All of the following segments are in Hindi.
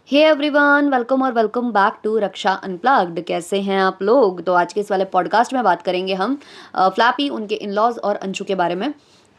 Hey everyone, welcome back to Raksha unplugged. कैसे हैं आप लोग? तो आज के इस वाले पॉडकास्ट में बात करेंगे हम फ्लैपी, उनके इन लॉज और अंशु के बारे में।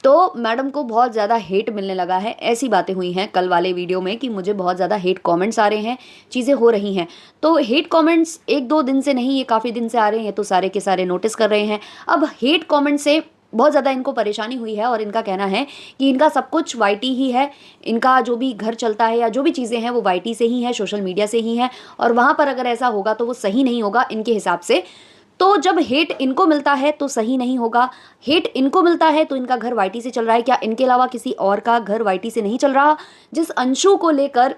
तो मैडम को बहुत ज़्यादा हेट मिलने लगा है। ऐसी बातें हुई हैं कल वाले वीडियो में कि मुझे बहुत ज़्यादा हेट कमेंट्स आ रहे हैं, चीज़ें हो रही हैं। तो हेट कमेंट्स एक दो दिन से नहीं, ये काफ़ी दिन से आ रहे हैं, तो सारे के सारे नोटिस कर रहे हैं। अब हेट कमेंट से बहुत ज़्यादा इनको परेशानी हुई है और इनका कहना है कि इनका सब कुछ वाईटी ही है। इनका जो भी घर चलता है या जो भी चीज़ें हैं वो वाईटी से ही है, सोशल मीडिया से ही है, और वहाँ पर अगर ऐसा होगा तो वो सही नहीं होगा इनके हिसाब से। तो जब हेट इनको मिलता है तो सही नहीं होगा, हेट इनको मिलता है तो इनका घर वाईटी से चल रहा है। क्या इनके अलावा किसी और का घर वाईटी से नहीं चल रहा? जिस अंशु को लेकर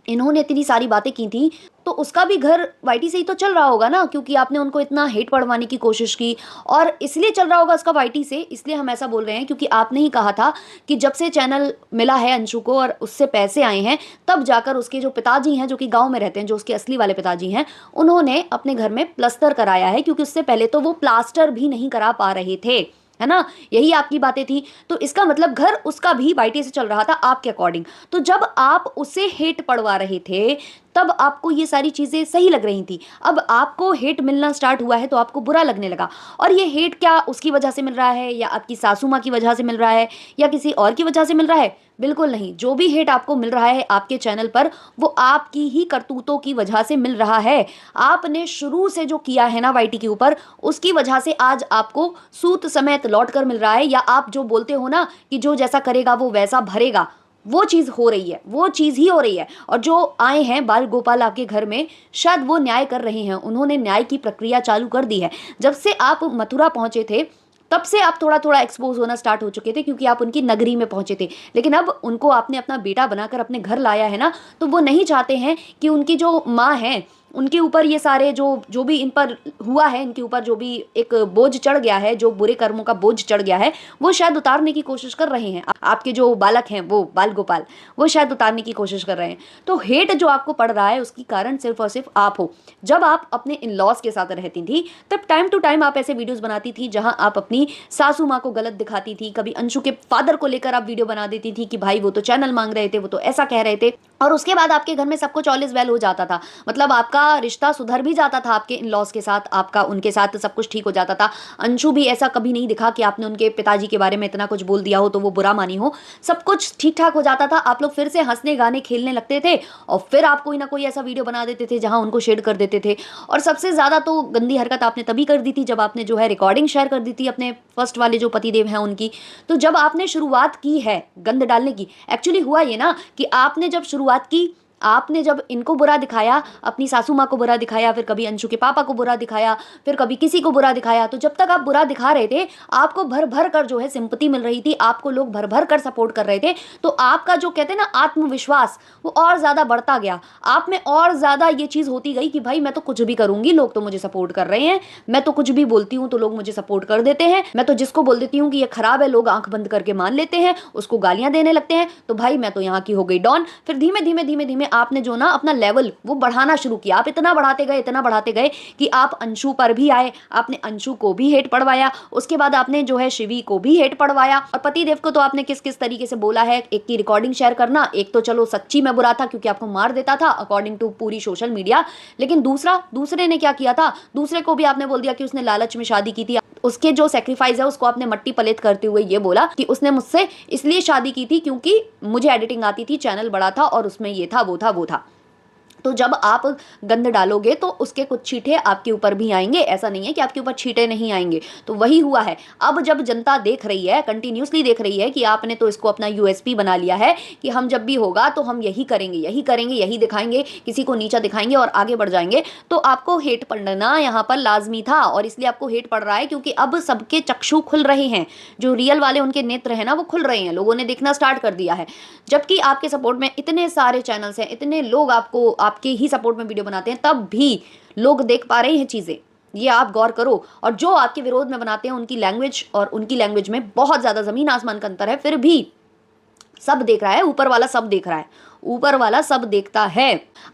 इन्होंने इतनी सारी बातें की थी, तो उसका भी घर वाईटी से ही तो चल रहा होगा ना, क्योंकि आपने उनको इतना हेट पढ़वाने की कोशिश की और इसलिए चल रहा होगा उसका वाईटी से। इसलिए हम ऐसा बोल रहे हैं क्योंकि आपने ही कहा था कि जब से चैनल मिला है अंशु को और उससे पैसे आए हैं, तब जाकर उसके जो पिताजी हैं, जो कि गांव में रहते हैं, जो उसके असली वाले पिताजी हैं, उन्होंने अपने घर में प्लस्तर कराया है, क्योंकि उससे पहले तो वो प्लास्टर भी नहीं करा पा रहे थे, है ना। यही आपकी बातें थी। तो इसका मतलब घर उसका भी वाईटी से चल रहा था आपके अकॉर्डिंग। तो जब आप उसे हेट पढ़वा रहे थे तब आपको ये सारी चीज़ें सही लग रही थी। अब आपको हेट मिलना स्टार्ट हुआ है तो आपको बुरा लगने लगा। और ये हेट क्या उसकी वजह से मिल रहा है, या आपकी सासू माँ की वजह से मिल रहा है, या किसी और की वजह से मिल रहा है? बिल्कुल नहीं। जो भी हेट आपको मिल रहा है आपके चैनल पर, वो आपकी ही करतूतों की वजह से मिल रहा है। आपने शुरू से जो किया है ना वाईटी के ऊपर, उसकी वजह से आज आपको सूत समेत लौट कर मिल रहा है। या आप जो बोलते हो ना कि जो जैसा करेगा वो वैसा भरेगा, वो चीज़ हो रही है, वो चीज़ ही हो रही है। और जो आए हैं बाल गोपाल आपके घर में, शायद वो न्याय कर रहे हैं। उन्होंने न्याय की प्रक्रिया चालू कर दी है। जब से आप मथुरा पहुंचे थे तब से आप थोड़ा थोड़ा एक्सपोज होना स्टार्ट हो चुके थे, क्योंकि आप उनकी नगरी में पहुंचे थे। लेकिन अब उनको आपने अपना बेटा बनाकर अपने घर लाया है ना, तो वो नहीं चाहते हैं कि उनकी जो माँ है उनके ऊपर ये सारे जो जो भी इन पर हुआ है, इनके ऊपर जो भी एक बोझ चढ़ गया है, जो बुरे कर्मों का बोझ चढ़ गया है, वो शायद उतारने की कोशिश कर रहे हैं। आपके जो बालक हैं, वो बाल गोपाल, वो शायद उतारने की कोशिश कर रहे हैं। तो हेट जो आपको पड़ रहा है उसकी कारण सिर्फ और सिर्फ आप हो। जब आप अपने इन लॉज के साथ रहती थी तब टाइम टू टाइम आप ऐसे वीडियोस बनाती थी जहां आप अपनी सासू माँ को गलत दिखाती थी। कभी अंशु के फादर को लेकर आप वीडियो बना देती थी कि भाई वो तो चैनल मांग रहे थे, वो तो ऐसा कह रहे थे, और उसके बाद आपके घर में सब कुछ ऑल इज वेल हो जाता था। मतलब आपका रिश्ता सुधर भी जाता था आपके इन लॉज के साथ, आपका उनके साथ सब कुछ ठीक हो जाता था। अंशु भी ऐसा कभी नहीं दिखा कि आपने उनके पिताजी के बारे में इतना कुछ बोल दिया हो तो वो बुरा मानी हो। सब कुछ ठीक ठाक हो जाता था। आप लोग फिर से हंसने गाने खेलने लगते थे और फिर आप कोई ना कोई ऐसा वीडियो बना देते थे जहां उनको शेयर कर देते थे। और सबसे ज्यादा तो गंदी हरकत आपने तभी कर दी थी जब आपने जो है रिकॉर्डिंग शेयर कर दी थी अपने फर्स्ट वाले जो पतिदेव हैं उनकी। तो जब आपने शुरुआत की है गंद डालने की, एक्चुअली हुआ ये ना कि आपने जब शुरुआत की, आपने जब इनको बुरा दिखाया, अपनी सासू माँ को बुरा दिखाया, फिर कभी अंशु के पापा को बुरा दिखाया, फिर कभी किसी को बुरा दिखाया, तो जब तक आप बुरा दिखा रहे थे आपको भर भर कर जो है सिंपैथी मिल रही थी, आपको लोग भर भर कर सपोर्ट कर रहे थे। तो आपका जो कहते हैं ना आत्मविश्वास, वो और ज़्यादा बढ़ता गया। आप में और ज़्यादा ये चीज़ होती गई कि भाई मैं तो कुछ भी करूँगी, लोग तो मुझे सपोर्ट कर रहे हैं, मैं तो कुछ भी बोलती हूँ तो लोग मुझे सपोर्ट कर देते हैं, मैं तो जिसको बोल देती हूँ कि ये खराब है लोग आंख बंद करके मान लेते हैं, उसको गालियाँ देने लगते हैं, तो भाई मैं तो यहाँ की हो गई डॉन। फिर धीमे धीमे धीमे धीमे आपने जो ना अपना लेवल वो बढ़ाना शुरू किया। आप इतना बढ़ाते गए, इतना बढ़ाते गए कि आप अंशु पर भी आए, आपने अंशु को भी हेट पढ़वाया, उसके बाद आपने जो है शिवी को भी हेट पढ़वाया, और पतिदेव को तो आपने किस किस तरीके से बोला है। एक की रिकॉर्डिंग शेयर करना, एक तो चलो सच्ची में बुरा था क्योंकि आपको मार देता था अकॉर्डिंग टू पूरी सोशल मीडिया, लेकिन दूसरे ने क्या किया था, दूसरे को भी आपने बोल दिया कि उसने लालच में शादी की थी। उसके जो सेक्रीफाइस है उसको आपने मट्टी पलेत करते हुए ये बोला कि उसने मुझसे इसलिए शादी की थी क्योंकि मुझे एडिटिंग आती थी, चैनल बड़ा था और उसमें ये था वो था वो था। तो जब आप गंद डालोगे तो उसके कुछ छींटे आपके ऊपर भी आएंगे। ऐसा नहीं है कि आपके ऊपर छींटे नहीं आएंगे। तो वही हुआ है। अब जब जनता देख रही है, कंटिन्यूसली देख रही है कि आपने तो इसको अपना यूएसपी बना लिया है कि हम जब भी होगा तो हम यही करेंगे, यही करेंगे, यही दिखाएंगे, किसी को नीचा दिखाएंगे और आगे बढ़ जाएंगे, तो आपको हेट पड़ना यहाँ पर लाजमी था। और इसलिए आपको हेट पड़ रहा है क्योंकि अब सबके चक्षु खुल रहे हैं, जो रियल वाले उनके नेत्र हैं ना वो खुल रहे हैं, लोगों ने देखना स्टार्ट कर दिया है। जबकि आपके सपोर्ट में इतने सारे चैनल्स हैं, इतने लोग आपको आपके ही सपोर्ट में वीडियो बनाते हैं, तब भी लोग देख पा रहे हैं चीज़ें। ये आप गौर करो। और जो आपके विरोध में बनाते हैं उनकी लैंग्वेज और उनकी लैंग्वेज में बहुत ज़्यादा ज़मीन आसमान का अंतर है, फिर भी सब देख रहा है, ऊपर वाला सब देख रहा है। ऊपर वाला सब देखता है।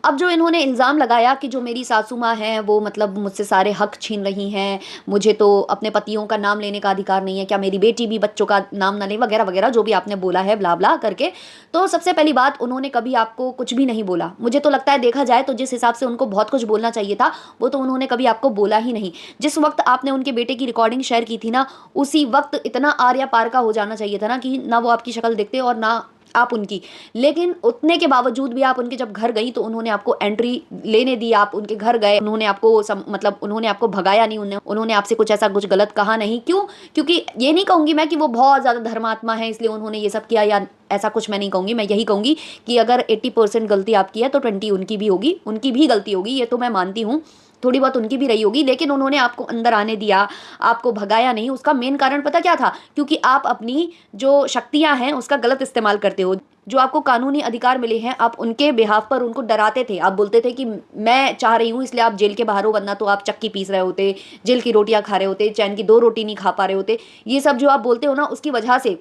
अब जो इन्होंने इल्ज़ाम लगाया कि जो मेरी सासू माँ हैं वो मतलब मुझसे सारे हक छीन रही हैं, मुझे तो अपने पतियों का नाम लेने का अधिकार नहीं है, क्या मेरी बेटी भी बच्चों का नाम ना ले, वगैरह वगैरह जो भी आपने बोला है ब्ला ब्ला करके। तो सबसे पहली बात, उन्होंने कभी आपको कुछ भी नहीं बोला। मुझे तो लगता है देखा जाए तो जिस हिसाब से उनको बहुत कुछ बोलना चाहिए था वो तो उन्होंने कभी आपको बोला ही नहीं। जिस वक्त आपने उनके बेटे की रिकॉर्डिंग शेयर की थी ना, उसी वक्त इतना आर्या पार का हो जाना चाहिए था ना कि ना वो आपकी शक्ल देखते और ना आप उनकी। लेकिन उतने के बावजूद भी आप उनके जब घर गई तो उन्होंने आपको एंट्री लेने दी, आप उनके घर गए, उन्होंने आपको मतलब उन्होंने आपको भगाया नहीं, उन्होंने आपसे कुछ ऐसा कुछ गलत कहा नहीं। क्यों? क्योंकि ये नहीं कहूंगी मैं कि वो बहुत ज़्यादा धर्मात्मा है इसलिए उन्होंने ये सब किया, या ऐसा कुछ मैं नहीं कहूंगी। मैं यही कहूंगी कि अगर 80% गलती आपकी है तो 20 उनकी भी होगी, उनकी भी गलती होगी, ये तो मैं मानती हूँ, थोड़ी बहुत उनकी भी रही होगी। लेकिन उन्होंने आपको अंदर आने दिया, आपको भगाया नहीं। उसका मेन कारण पता क्या था? क्योंकि आप अपनी जो शक्तियां हैं उसका गलत इस्तेमाल करते हो। जो आपको कानूनी अधिकार मिले हैं आप उनके बिहाफ पर उनको डराते थे। आप बोलते थे कि मैं चाह रही हूँ इसलिए आप जेल के बाहर हो, वरना तो आप चक्की पीस रहे होते, जेल की रोटियां खा रहे होते, चैन की 2 रोटी नहीं खा पा रहे होते। ये सब जो आप बोलते हो ना, उसकी वजह से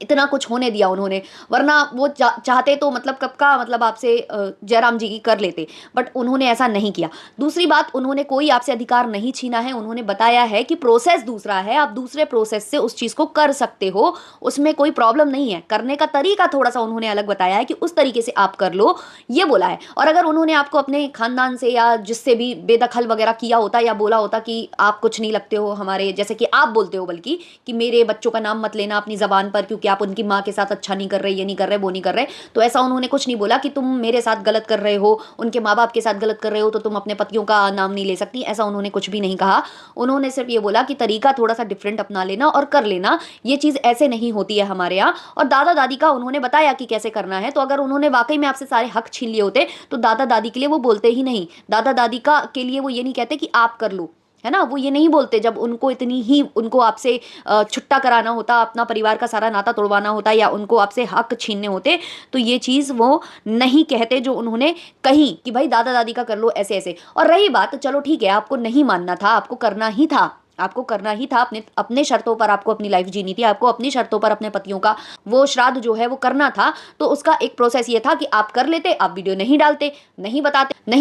इतना कुछ होने दिया उन्होंने। वरना वो चाहते तो मतलब कब का मतलब आपसे जयराम जी की कर लेते, बट उन्होंने ऐसा नहीं किया। दूसरी बात, उन्होंने कोई आपसे अधिकार नहीं छीना है। उन्होंने बताया है कि प्रोसेस दूसरा है, आप दूसरे प्रोसेस से उस चीज़ को कर सकते हो, उसमें कोई प्रॉब्लम नहीं है। करने का तरीका थोड़ा सा उन्होंने अलग बताया है कि उस तरीके से आप कर लो, ये बोला है। और अगर उन्होंने आपको अपने खानदान से या जिससे भी बेदखल वगैरह किया होता या बोला होता कि आप कुछ नहीं लगते हो हमारे, जैसे कि आप बोलते हो बल्कि कि मेरे बच्चों का नाम मत लेना अपनी ज़बान पर क्योंकि आप उनकी माँ के साथ अच्छा नहीं कर रहे, ये नहीं कर रहे, वो नहीं कर रहे, तो ऐसा उन्होंने कुछ नहीं बोला कि तुम मेरे साथ गलत कर रहे हो, उनके माँ बाप के साथ गलत कर रहे हो तो तुम अपने पतियों का नाम नहीं ले सकती। ऐसा उन्होंने कुछ भी नहीं कहा। उन्होंने सिर्फ ये बोला कि तरीका थोड़ा सा डिफरेंट अपना लेना और कर लेना, ये चीज़ ऐसे नहीं होती है हमारे यहाँ। और दादा दादी का उन्होंने बताया कि कैसे करना है। तो अगर उन्होंने वाकई में आपसे सारे हक छीन लिए होते तो दादा दादी के लिए वो बोलते ही नहीं। दादा दादी का के लिए वो ये नहीं कहते कि आप कर लो, है ना, वो ये नहीं बोलते। जब उनको इतनी ही उनको आपसे छुट्टा कराना होता, अपना परिवार का सारा नाता तोड़वाना होता या उनको आपसे हक छीनने होते, तो ये चीज़ वो नहीं कहते जो उन्होंने कही कि भाई दादा दादी का कर लो ऐसे ऐसे। और रही बात, चलो ठीक है, आपको नहीं मानना था, आपको करना ही था, आपको करना ही था, अपने अपने शर्तों पर आपको अपनी लाइफ जीनी थी, आपको अपनी शर्तों पर अपने पतियों का वो श्राद्ध जो है वो करना था। तो उसका एक प्रोसेस ये था कि आप कर लेते, आप वीडियो नहीं डालते, नहीं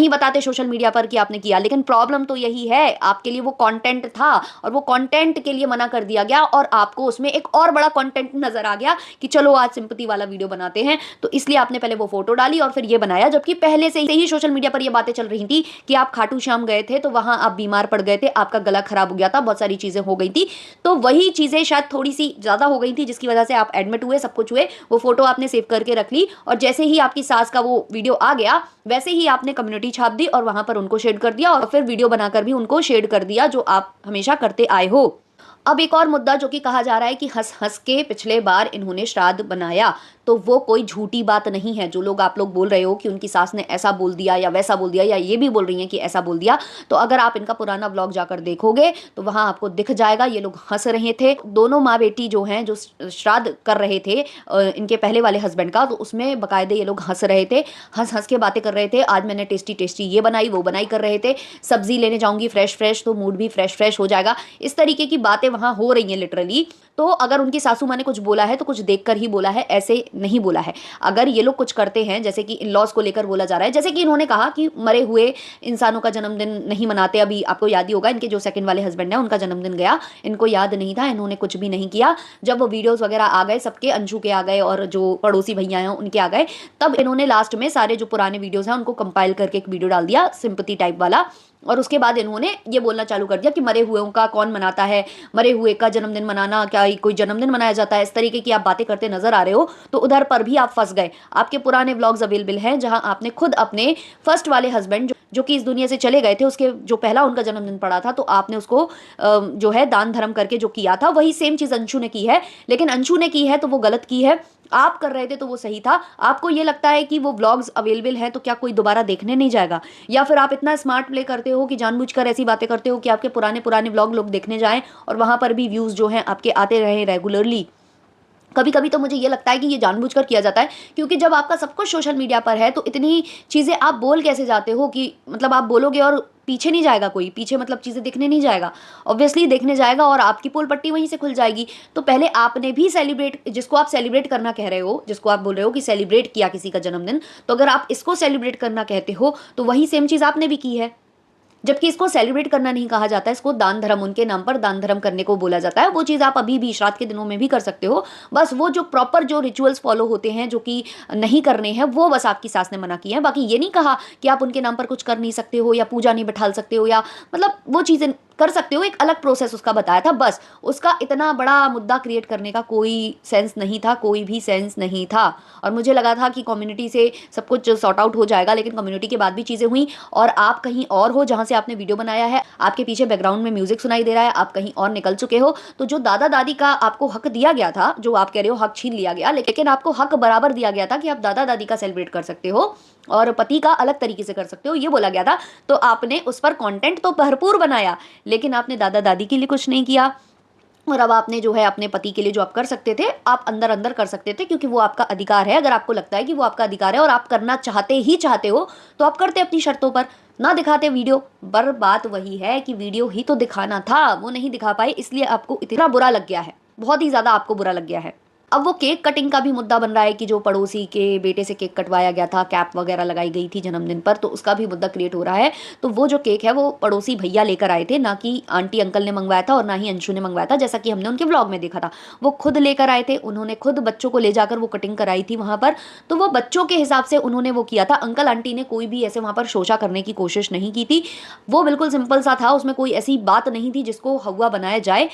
बताते सोशल मीडिया पर कि आपने किया। लेकिन प्रॉब्लम तो यही है, आपके लिए वो कंटेंट था और वो कंटेंट के लिए मना कर दिया गया और आपको उसमें एक और बड़ा कंटेंट नजर आ गया कि चलो आज सिंपैथी वाला वीडियो बनाते हैं। तो इसलिए आपने पहले वो फोटो डाली और फिर ये बनाया, जबकि पहले से ही सोशल मीडिया पर ये बातें चल रही थी कि आप खाटू श्याम गए थे तो वहां आप बीमार पड़ गए थे, आपका गला खराब हो गया था, बहुत सारी चीजें हो गई थी। तो वही चीजें शायद थोड़ी सी ज्यादा हो गई थी जिसकी वजह से आप एडमिट हुए, सब कुछ हुए। वो फोटो आपने सेव करके रख ली और जैसे ही आपकी सास का वो वीडियो आ गया वैसे ही आपने कम्युनिटी छाप दी और वहां पर उनको शेयर कर दिया और फिर वीडियो बनाकर भी उनको शेयर कर दिया, जो आप हमेशा करते आए हो। अब एक और मुद्दा जो कि कहा जा रहा है कि हंस हंस के पिछले बार इन्होंने श्राद्ध बनाया, तो वो कोई झूठी बात नहीं है। जो लोग आप लोग बोल रहे हो कि उनकी सास ने ऐसा बोल दिया या वैसा बोल दिया, या ये भी बोल रही हैं कि ऐसा बोल दिया, तो अगर आप इनका पुराना व्लॉग जाकर देखोगे तो वहां आपको दिख जाएगा ये लोग हंस रहे थे। दोनों माँ बेटी जो हैं जो श्राद्ध कर रहे थे इनके पहले वाले हस्बैंड का, तो उसमें बाकायदे ये लोग हंस रहे थे, हंस हंस के बातें कर रहे थे। आज मैंने टेस्टी टेस्टी ये बनाई वो बनाई कर रहे थे, सब्जी लेने जाऊंगी फ्रेश फ्रेश तो मूड भी फ्रेश फ्रेश हो जाएगा, इस तरीके की बातें वहां हो रही हैं लिटरली। तो अगर उनकी सासू माँ ने कुछ बोला है तो कुछ देखकर ही बोला है, ऐसे नहीं बोला है। अगर ये लोग कुछ करते हैं, जैसे कि इन लॉज को लेकर बोला जा रहा है, जैसे कि इन्होंने कहा कि मरे हुए इंसानों का जन्मदिन नहीं मनाते। अभी आपको याद ही होगा इनके जो सेकंड वाले हस्बैंड है उनका जन्मदिन गया, इनको याद नहीं था, इन्होंने कुछ भी नहीं किया। जब वो वीडियोस वगैरह आ गए सबके, अंशु के आ गए और जो पड़ोसी भैया हैं उनके आ गए, तब इन्होंने लास्ट में सारे जो पुराने वीडियोस हैं उनको कंपाइल करके एक वीडियो डाल दिया सिंपैथी टाइप वाला। और उसके बाद इन्होंने ये बोलना चालू कर दिया कि मरे हुए का कौन मनाता है, मरे हुए का जन्मदिन मनाना, क्या कोई जन्मदिन मनाया जाता है, इस तरीके की आप बातें करते नजर आ रहे हो। तो उधर पर भी आप फंस गए। आपके पुराने व्लॉग्स अवेलेबल हैं जहां आपने खुद अपने फर्स्ट वाले हस्बैंड जो कि इस दुनिया से चले गए थे, उसके जो पहला उनका जन्मदिन पड़ा था, तो आपने उसको जो है दान धर्म करके जो किया था, वही सेम चीज अंशु ने की है। लेकिन अंशु ने की है तो वो गलत की है, आप कर रहे थे तो वो सही था। आपको ये लगता है कि वो व्लॉग्स अवेलेबल हैं तो क्या कोई दोबारा देखने नहीं जाएगा? या फिर आप इतना स्मार्ट प्ले करते हो कि जानबूझकर ऐसी बातें करते हो कि आपके पुराने पुराने व्लॉग लोग देखने जाएं और वहां पर भी व्यूज जो हैं आपके आते रहे रेगुलरली? कभी कभी तो मुझे ये लगता है कि ये जानबूझकर किया जाता है, क्योंकि जब आपका सब कुछ सोशल मीडिया पर है तो इतनी चीज़ें आप बोल कैसे जाते हो कि मतलब आप बोलोगे और पीछे नहीं जाएगा कोई, पीछे मतलब चीज़ें देखने नहीं जाएगा, ऑब्वियसली देखने जाएगा और आपकी पोल पट्टी वहीं से खुल जाएगी। तो पहले आपने भी सेलिब्रेट, जिसको आप सेलिब्रेट करना कह रहे हो, जिसको आप बोल रहे हो कि सेलिब्रेट किया किसी का जन्मदिन, तो अगर आप इसको सेलिब्रेट करना कहते हो तो वही सेम चीज़ आपने भी की है। जबकि इसको सेलिब्रेट करना नहीं कहा जाता है, इसको दान धर्म, उनके नाम पर दान धर्म करने को बोला जाता है। वो चीज़ आप अभी भी श्राद्ध के दिनों में भी कर सकते हो, बस वो जो प्रॉपर जो रिचुअल्स फॉलो होते हैं जो कि नहीं करने हैं, वो बस आपकी सास ने मना किया है। बाकी ये नहीं कहा कि आप उनके नाम पर कुछ कर नहीं सकते हो या पूजा नहीं बैठाल सकते हो, या मतलब वो चीज़ें कर सकते हो, एक अलग प्रोसेस उसका बताया था। बस उसका इतना बड़ा मुद्दा क्रिएट करने का कोई सेंस नहीं था, कोई भी सेंस नहीं था। और मुझे लगा था कि कम्युनिटी से सब कुछ सॉर्ट आउट हो जाएगा, लेकिन कम्युनिटी के बाद भी चीज़ें हुई और आप कहीं और हो जहाँ से आपने वीडियो बनाया है, आपके पीछे बैकग्राउंड में म्यूजिक सुनाई दे रहा है, आप कहीं और निकल चुके हो। तो जो दादा दादी का आपको हक दिया गया था, जो आप कह रहे हो हक छीन लिया गया, लेकिन आपको हक बराबर दिया गया था कि आप दादा दादी का सेलिब्रेट कर सकते हो और पति का अलग तरीके से कर सकते हो, ये बोला गया था। तो आपने उस पर कंटेंट तो भरपूर बनाया, लेकिन आपने दादा दादी के लिए कुछ नहीं किया। और अब आपने जो है अपने पति के लिए जो आप कर सकते थे, आप अंदर अंदर कर सकते थे, क्योंकि वो आपका अधिकार है। अगर आपको लगता है कि वो आपका अधिकार है और आप करना चाहते हो तो आप करते अपनी शर्तों पर, ना दिखाते वीडियो। पर बात वही है कि वीडियो ही तो दिखाना था, वो नहीं दिखा पाए, इसलिए आपको इतना बुरा लग गया है, बहुत ही ज़्यादा आपको बुरा लग गया है। अब वो केक कटिंग का भी मुद्दा बन रहा है कि जो पड़ोसी के बेटे से केक कटवाया गया था, कैप वगैरह लगाई गई थी जन्मदिन पर, तो उसका भी मुद्दा क्रिएट हो रहा है। तो वो जो केक है वो पड़ोसी भैया लेकर आए थे, ना कि आंटी अंकल ने मंगवाया था और ना ही अंशु ने मंगवाया था, जैसा कि हमने उनके व्लॉग में देखा था। वो खुद लेकर आए थे, उन्होंने खुद बच्चों को ले जाकर वो कटिंग कराई थी वहाँ पर। तो वो बच्चों के हिसाब से उन्होंने वो किया था। अंकल आंटी ने कोई भी ऐसे वहाँ पर शोशा करने की कोशिश नहीं की थी। वो बिल्कुल सिंपल सा था, उसमें कोई ऐसी बात नहीं थी जिसको हवा बनाया जाए।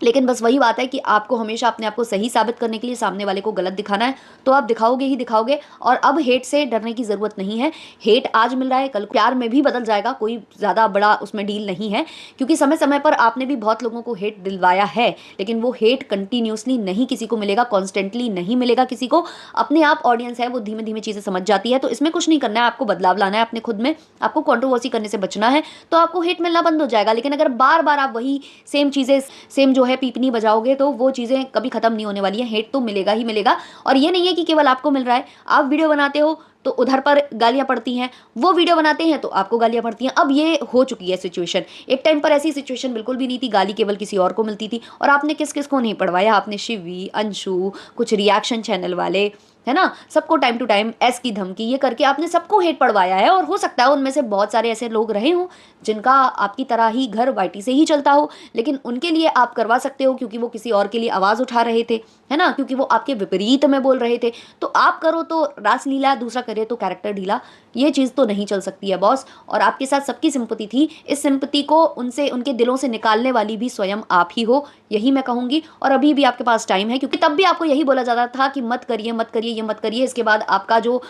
लेकिन बस वही बात है कि आपको हमेशा अपने आप को सही साबित करने के लिए सामने वाले को गलत दिखाना है, तो आप दिखाओगे ही दिखाओगे। और अब हेट से डरने की ज़रूरत नहीं है। हेट आज मिल रहा है, कल प्यार में भी बदल जाएगा, कोई ज़्यादा बड़ा उसमें डील नहीं है। क्योंकि समय समय पर आपने भी बहुत लोगों को हेट दिलवाया है, लेकिन वो हेट कंटिन्यूसली नहीं किसी को मिलेगा, कॉन्स्टेंटली नहीं मिलेगा किसी को। अपने आप ऑडियंस है वो धीमे धीमे चीज़ें समझ जाती है। तो इसमें कुछ नहीं करना है, आपको बदलाव लाना है अपने खुद में, आपको कंट्रोवर्सी करने से बचना है, तो आपको हेट मिलना बंद हो जाएगा। लेकिन अगर बार बार आप वही सेम चीज़ें, सेम जो है पीपनी बजाओगे, तो वो चीज़ें कभी ख़त्म नहीं होने वाली है। हेट तो मिलेगा ही मिलेगा। और ये नहीं है कि केवल आपको मिल रहा है, आप वीडियो बनाते हो तो उधर पर गालियां पड़ती हैं, वो वीडियो बनाते हैं तो आपको गालियां पड़ती हैं। अब ये हो चुकी है सिचुएशन। एक टाइम पर ऐसी सिचुएशन बिल्कुल भी नहीं थी, गाली केवल किसी और को मिलती थी। और आपने किस किस को नहीं पढ़वाया, आपने शिवी, अंशु, कुछ रिएक्शन चैनल वाले, है ना, सबको टाइम टू टाइम एस की धमकी, ये करके आपने सबको हेट पढ़वाया है। और हो सकता है उनमें से बहुत सारे ऐसे लोग रहे हों जिनका आपकी तरह ही घर वाईटी से ही चलता हो, लेकिन उनके लिए आप करवा सकते हो क्योंकि वो किसी और के लिए आवाज़ उठा रहे थे, है ना, क्योंकि वो आपके विपरीत में बोल रहे थे। तो आप करो तो रासलीला, दूसरा करे तो कैरेक्टर ढीला, ये चीज़ तो नहीं चल सकती है बॉस। और आपके साथ सबकी सिंपैथी थी, इस सिंपैथी को उनसे, उनके दिलों से निकालने वाली भी स्वयं आप ही हो, यही मैं कहूँगी। और अभी भी आपके पास टाइम है, क्योंकि तब भी आपको यही बोला जाता था कि मत करिए मत करिए, ये मत करिए, इसके बाद आपका जो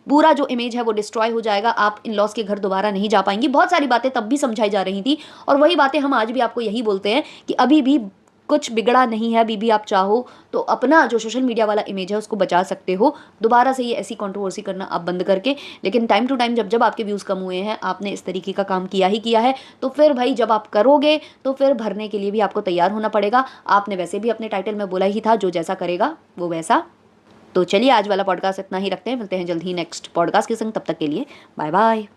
पूरा जो इमेज है वो डिस्ट्रॉय हो जाएगा, आप इन लॉस के घर दोबारा नहीं जा पाएंगी। बहुत सारी बातें तब भी समझाई जा रही थी, और वही बातें हम आज भी आपको यही बोलते हैं कि अभी भी कुछ बिगड़ा नहीं है। अभी भी आप चाहो तो अपना जो सोशल मीडिया वाला इमेज है उसको बचा सकते हो, दोबारा से ये ऐसी कंट्रोवर्सी करना आप बंद करके। लेकिन टाइम टू टाइम जब जब आपके व्यूज़ कम हुए हैं, आपने इस तरीके का काम किया ही किया है, तो फिर भाई जब आप करोगे तो फिर भरने के लिए भी आपको तैयार होना पड़ेगा। आपने वैसे भी अपने टाइटल में बोला ही था, जो जैसा करेगा वो वैसा। तो चलिए आज वाला पॉडकास्ट इतना ही रखते हैं, मिलते हैं जल्द ही नेक्स्ट पॉडकास्ट के संग। तब तक के लिए बाय बाय।